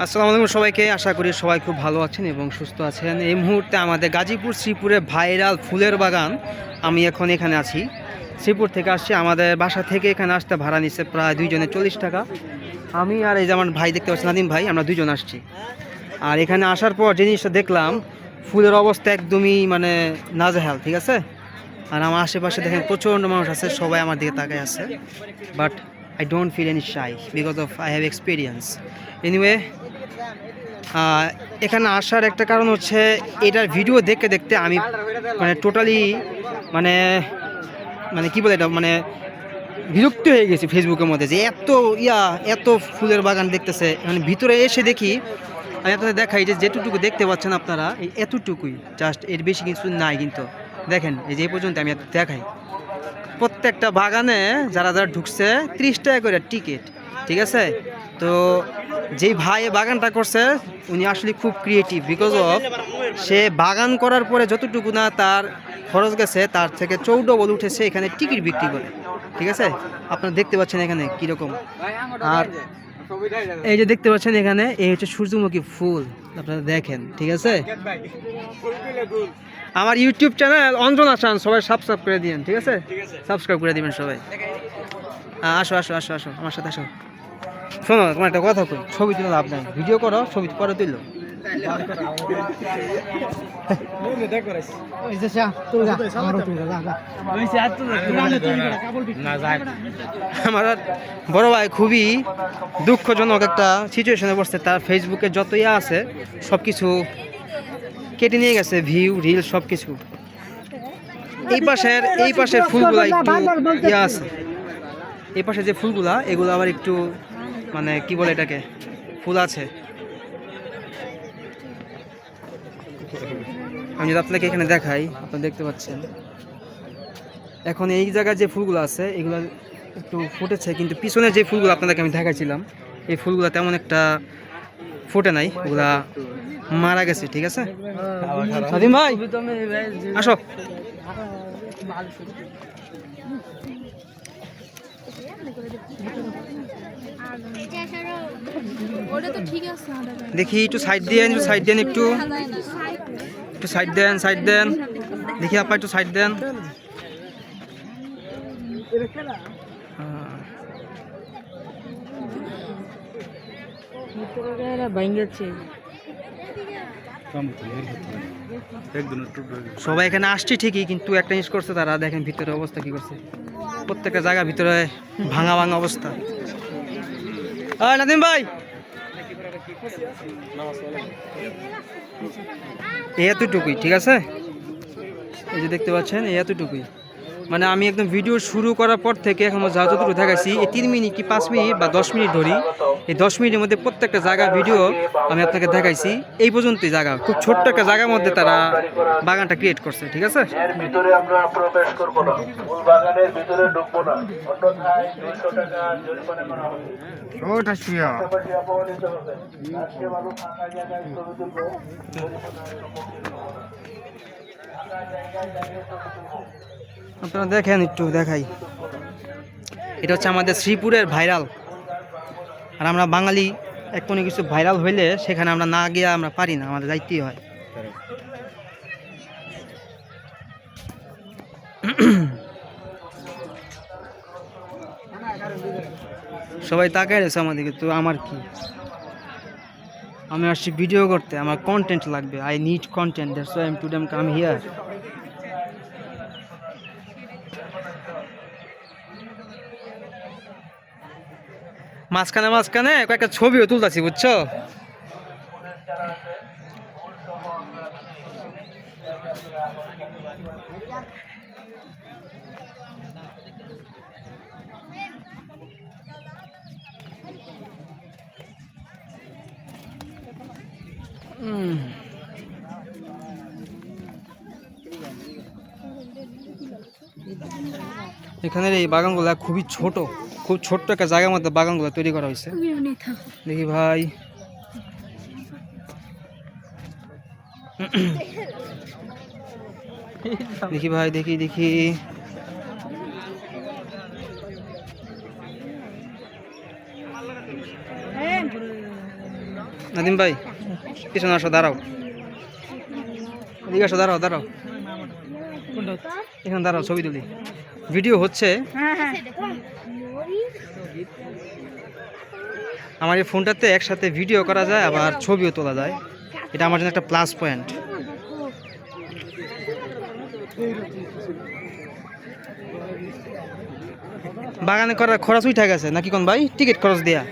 আসসালামু আলাইকুম সবাইকে, আশা করি সবাই খুব ভালো আছেন এবং সুস্থ আছেন। এই মুহূর্তে আমাদের গাজীপুর শ্রীপুরে ভাইরাল ফুলের বাগান। আমি এখন এখানে আছি, শ্রীপুর থেকে আসছি। আমাদের বাসা থেকে এখানে আসতে ভাড়া নিচ্ছে প্রায় 2 জনে 40 টাকা। আমি আর এই যে আমার ভাই দেখতে পাচ্ছি, নাদিম ভাই, আমরা 2 জন আসছি। আর এখানে আসার পর জিনিসটা দেখলাম, ফুলের অবস্থা একদমই মানে নাজেহাল, ঠিক আছে। আর আমার আশেপাশে দেখেন প্রচণ্ড মানুষ আছে, সবাই আমার দিকে তাকায় আছে। But I don't feel any shy because of I have experience. Anyway, এখানে আসার একটা কারণ হচ্ছে এটার ভিডিও দেখতে দেখতে আমি মানে টোটালি মানে মানে কী বলে এটা, মানে বিরক্ত হয়ে গেছি ফেসবুকের মধ্যে, যে এত ফুলের বাগান দেখতেছে। মানে ভিতরে এসে দেখি, আমি আপনাদের দেখাই যে যেটুকু দেখতে পাচ্ছেন আপনারা, এই এতটুকুই, জাস্ট এর বেশি কিছু নাই। কিন্তু দেখেন, এই যে এই পর্যন্ত আমি দেখাই, প্রত্যেকটা বাগানে যারা যারা ঢুকছে 30 টাকা করে টিকিট, ঠিক আছে। তো যেই ভাই বাগানটা করছে উনি আসলে খুব ক্রিয়েটিভ, বিকজ অফ সে বাগান করার পরে যতটুকু না তার খরচ গেছে তার থেকে 14 উঠেছে এখানে টিকিট বিক্রি করে, ঠিক আছে। আপনারা দেখতে পাচ্ছেন এখানে কীরকম। আর এই যে দেখতে পাচ্ছেন এখানে, এই হচ্ছে সূর্যমুখী ফুল, আপনারা দেখেন, ঠিক আছে। আমার ইউটিউব চ্যানেল অঞ্জন আসান, সবাই সাবস্ক্রাইব করে দিবেন, ঠিক আছে। সাবস্ক্রাইব করে দিবেন সবাই। আসো আসো আসো আসো আমার সাথে আসো। শোনো, তোমার একটা কথা কই, ছবি তুলে লাভ নাই, ভিডিও করো, ছবি পরে তুললো। আমার বড় ভাই খুবই দুঃখজনক একটা সিচুয়েশনে পড়ছে, তার ফেসবুকে যত আছে সব কিছু কেটে নিয়ে গেছে, ভিউ রিল সব কিছু। এই পাশের ফুলগুলা একটু আছে, এই পাশে যে ফুলগুলা এগুলো আবার একটু মানে কি বলে এটাকে, ফুল আছে। আমি যদি আপনাকে এখানে দেখাই, আপনারা দেখতে পাচ্ছেন এখন এই জায়গায় যে ফুলগুলো আছে এগুলো একটু ফুটেছে, কিন্তু পিছনের যে ফুলগুলো আপনাদেরকে আমি দেখাইছিলাম এই ফুলগুলো তেমন একটা ফুটে নাই, ওগুলা মারা গেছে, ঠিক আছে। নাদিম ভাই আসো। দেখি একটু সাইড দেন, একটু সাইড দেন, একটু সাইড দেন, সাইড দেন, দেখি আপা একটু সাইড দেন। সবাই এখানে আসছে ঠিকই, কিন্তু একটা জিনিস করছে তারা, দেখেন ভিতরে অবস্থা কি করছে, প্রত্যেকটা জায়গা ভিতরে ভাঙা ভাঙা অবস্থা। নাদিম ভাই, এতটুকুই, ঠিক আছে। এই যে দেখতে পাচ্ছেন এতটুকুই, মানে আমি একদম ভিডিও শুরু করার পর থেকে এখন যা যতটুকু দেখাইছি, এই 3 মিনিট কি 5 মিনিট বা 10 মিনিট ধরি, এই 10 মিনিটের মধ্যে প্রত্যেকটা জায়গা ভিডিও আমি আপনাকে দেখাইছি। এই পর্যন্তই জায়গা, খুব ছোট্ট একটা জায়গার মধ্যে তারা বাগানটা ক্রিয়েট করছে, ঠিক আছে। এর ভিতরে আমরা প্রবেশ করব না, ফুল বাগানের ভিতরে ঢুকবো না, অন্যথায় 200 টাকা জরিমানা করা হবে। ওটা শিয়া পাশাপাশি অপমানিত হবে। আজকে ভালো ফাঁকা জায়গায় ছবি তুলবো, জরিমানার সম্মুখীন হবো না। ফাঁকা জায়গায় ছবি তুলবো। আপনারা দেখেন, একটু দেখাই, এটা হচ্ছে আমাদের শ্রীপুরের ভাইরাল। আর আমরা বাঙালি এক কোনো কিছু ভাইরাল হইলে সেখানে আমরা না গিয়ে আমরা পারি না, আমাদের যাইতেই হয়। সবাই তাকায় রয়েছে আমাদেরকে, তো আমার কি, আমি আসছি ভিডিও করতে, আমার কন্টেন্ট লাগবে, I need content, that's why I am today come here. মাঝখানে মাঝখানে কয়েকটা ছবিও তুলতেছি, বুঝছো। এখানের এই বাগানগুলা খুবই ছোট, খুব ছোট্ট একটা জায়গার মধ্যে বাগানগুলো তৈরি করা হয়েছে। দেখি ভাই, দেখি ভাই, দেখি দেখি, নাদিম ভাই পিছনে আসো, দাঁড়াও, এদিকে আসো, দাঁড়াও দাঁড়াও, এখানে দাঁড়াও, ছবি তুলি, ভিডিও হচ্ছে। আমার এই ফোনটাতে একসাথে ভিডিও করা যায় আবার ছবিও তোলা যায়, এটা আমার জন্য একটা প্লাস পয়েন্ট। বাগানে করার খরচ উঠে গেছে নাকি কোন ভাই, টিকিট খরচ দেয়া?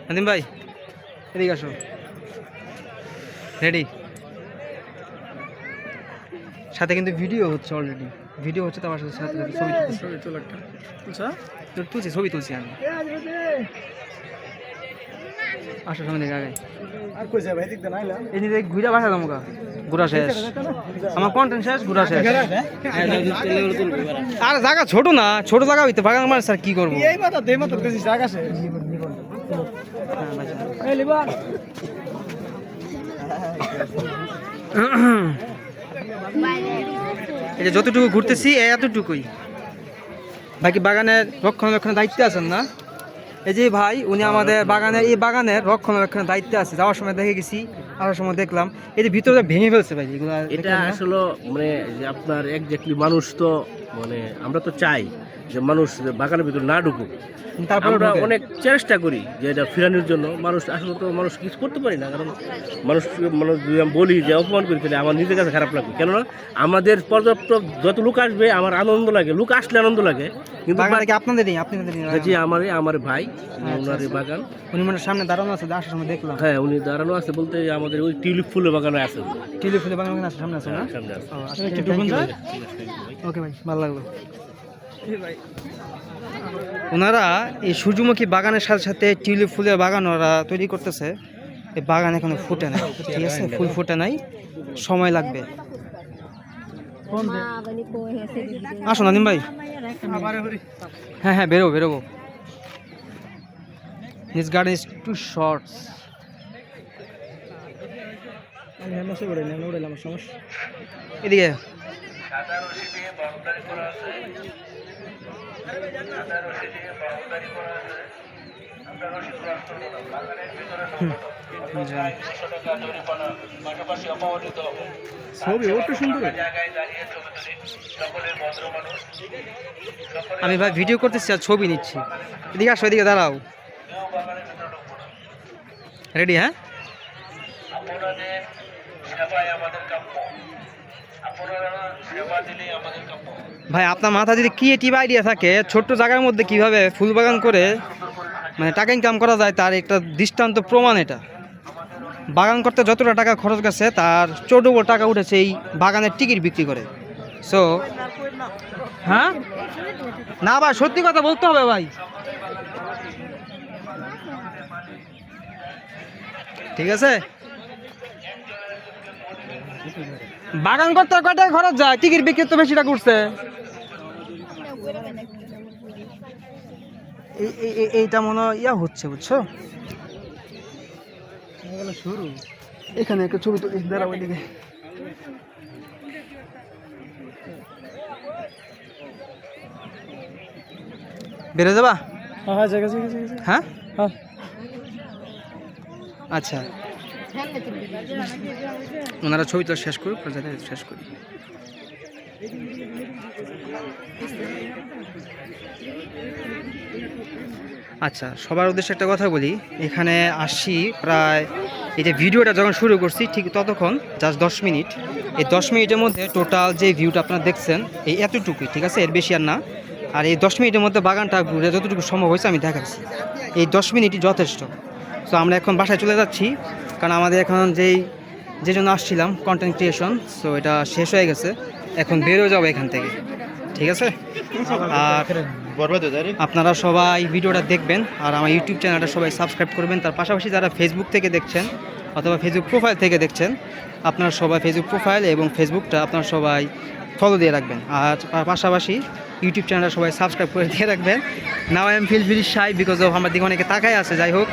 নাদিম ভাই এদিকে আসো, রেডি? সাথে কিন্তু ভিডিও হচ্ছে, অলরেডি ভিডিও হচ্ছে, তো আমার সাথে সাথে ছবি তুলছি, ছবি তুলছি আমি। আসো সামনে দিকে আগে, এই দিকে ঘুরে বাসা জমকা, ঘুরা শেষ, আমার কন্টেন্ট শেষ, ঘুরা শেষ। আর জায়গা ছোট না, ছোট জায়গা হইতে বাগান আমার স্যার কি করবো? এই যে যতটুকু ঘুরতেছি এতটুকুই, বাকি বাগানের রক্ষণাবেক্ষণের দায়িত্বে আছেন না এই যে ভাই, উনি আমাদের বাগানের এই বাগানের রক্ষণাবেক্ষণের দায়িত্বে আছে। যাওয়ার সময় দেখে গেছি, আসার সময় দেখলাম এই যে ভিতরে ভেঙে ফেলছে ভাই এগুলো। এটা আসলে মানে যে আপনার একজাক্টলি মানুষ তো মানে আমরা তো চাই যে মানুষ বাগানের ভিতর না ঢুকুক, আমরা অনেক চেষ্টা করি যে এটা ফেরানোর জন্য। মানুষ আসলে তো মানুষ কিছু করতে পারি না, কারণ মানুষ যদি আমি বলি যে অপমান করি তাহলে আমার নিজের কাছে খারাপ লাগবে। কেননা আমাদের পর্যাপ্ত যত লোক আসবে আমার আনন্দ লাগে, লোক আসলে আনন্দ লাগে, কিন্তু জি আমার ভাই ওনার বাগান, উনি মানে সামনে দাঁড়ানো আছে, আসার সময় দেখলাম। হ্যাঁ উনি দাঁড়ানো আছে বলতে আমাদের ওই টিউলিপ ফুলের বাগানে আছে, টিউলিপ ফুলের বাগান আছে সামনে আছে না? সামনে আছে। ওকে ভাই, ভালো লাগলো। ওনারা এই সূর্যমুখী বাগানের সাথে সাথে টিউলিপ ফুলের বাগান ওরা তৈরি করতেছে। এই বাগান এখনো ফুটে নাই, ঠিক আছে, ফুল ফুটে নাই, সময় লাগবে। আসো নাদিম ভাই, হ্যাঁ হ্যাঁ বেরোবো। This garden is too shorts. এদিকে আমি ভাই ভিডিও করতেছি আর ছবি নিচ্ছি। এদিকে আসো, এদিকে দাঁড়াও, রেডি? হ্যাঁ ভাই, আপনার মাথা যদি ক্রিয়েটিভ আইডিয়া থাকে, ছোট্ট জায়গার মধ্যে কিভাবে ফুল বাগান করে মানে টাকা ইনকাম করা যায় তার একটা দৃষ্টান্ত প্রমাণ এটা। বাগান করতে যতটা টাকা খরচ গেছে তার 14 টাকা উঠেছে এই বাগানের টিকিট বিক্রি করে। সো হ্যাঁ না ভাই, সত্যি কথা বলতে হবে ভাই, ঠিক আছে? বাগান করতে কয় টাকা খরচ যায়, টিকিট বিক্রি তো বেশি টাকা উঠছে। এইটা মনে হয় ইয়া হচ্ছে, বুঝছো? শুরু এখানে একটা ছবি তুলি, দাঁড়াও ওইদিকে। বেরো যাবা? হ্যাঁ আচ্ছা, ওনারা ছবি তো শেষ করুক, শেষ করি। আচ্ছা, সবার উদ্দেশ্যে একটা কথা বলি, এখানে আসছি প্রায়, এই যে ভিডিওটা যখন শুরু করছি ঠিক ততক্ষণ জাস্ট 10 মিনিট। এই 10 মিনিটের মধ্যে টোটাল যে ভিউটা আপনারা দেখছেন এই এতটুকুই, ঠিক আছে, এর বেশি আর না। আর এই 10 মিনিটের মধ্যে বাগানটা ঘুরে যতটুকু সম্ভব হয়েছে আমি দেখাচ্ছি, এই 10 মিনিটই যথেষ্ট। সো আমরা এখন বাসায় চলে যাচ্ছি, কারণ আমাদের এখন যে জন্য আসছিলাম কন্টেন্ট ক্রিয়েশন, সো এটা শেষ হয়ে গেছে, এখন বেরো যাবো এখান থেকে, ঠিক আছে? আর আপনারা সবাই ভিডিওটা দেখবেন আর আমার ইউটিউব চ্যানেলটা সবাই সাবস্ক্রাইব করবেন। তার পাশাপাশি যারা ফেসবুক থেকে দেখছেন অথবা ফেসবুক প্রোফাইল থেকে দেখছেন, আপনারা সবাই ফেসবুক প্রোফাইল এবং ফেসবুকটা আপনারা সবাই ফলো দিয়ে রাখবেন। আর পাশাপাশি ইউটিউব চ্যানেলটা সবাই সাবস্ক্রাইব করে দিয়ে রাখবেন। Now I am feel very shy because of আমার দিকে অনেকে তাকায় আছে। যাই হোক,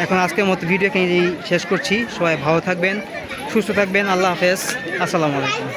এখন আজকের মতো ভিডিও এখানেই শেষ করছি। সবাই ভালো থাকবেন, সুস্থ থাকবেন, আল্লাহ হাফেজ, আসসালামু আলাইকুম।